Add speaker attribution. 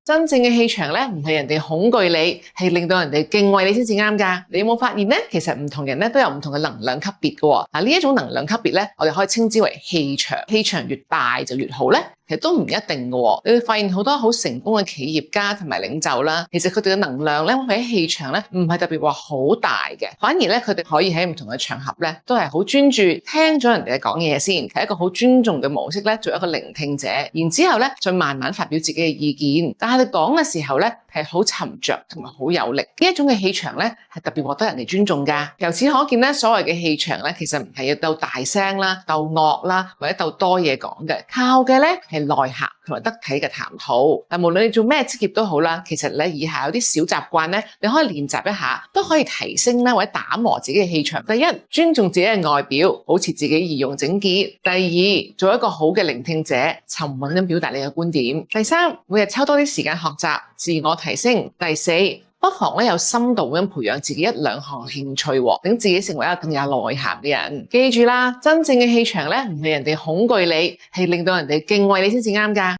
Speaker 1: 真正嘅氣場咧，唔係人哋恐懼你，係令到人哋敬畏你先至啱㗎。你有冇發現咧？其實唔同人咧都有唔同嘅能量級別㗎喎。呢一種能量級別咧，我哋可以稱之為氣場。氣場越大就越好咧。其實都唔一定嘅喎，你會發現好多好成功嘅企業家同埋領袖啦，其實佢哋嘅能量咧，喺氣場咧，唔係特別話好大嘅，反而咧佢哋可以喺唔同嘅場合咧，都係好專注聽咗人哋嘅講嘢先，係一個好尊重嘅模式咧，做一個聆聽者，然之後咧再慢慢發表自己嘅意見。但係你講嘅時候咧，係好沉着同埋好有力，呢一種嘅氣場咧，係特別獲得人哋尊重㗎。由此可見咧，所謂嘅氣場咧，其實唔係要鬥大聲啦、鬥惡啦，或者鬥多嘢講嘅，靠嘅咧係內涵同埋得體嘅談吐。但無論你做咩職業都好啦，其實咧以下有啲小習慣咧，你可以練習一下，都可以提升啦或者打磨自己嘅氣場。第一，尊重自己嘅外表，保持自己儀容整潔；第二，做一個好嘅聆聽者，沉穩咁表達你嘅觀點；第三，每日抽多啲時間學習自我提升；第四，不妨有深度咁培養自己一兩項興趣，令自己成為一個更有內涵嘅人。記住啦，真正嘅氣場咧，唔係人哋恐懼你，係令到人哋敬畏你先至啱㗎。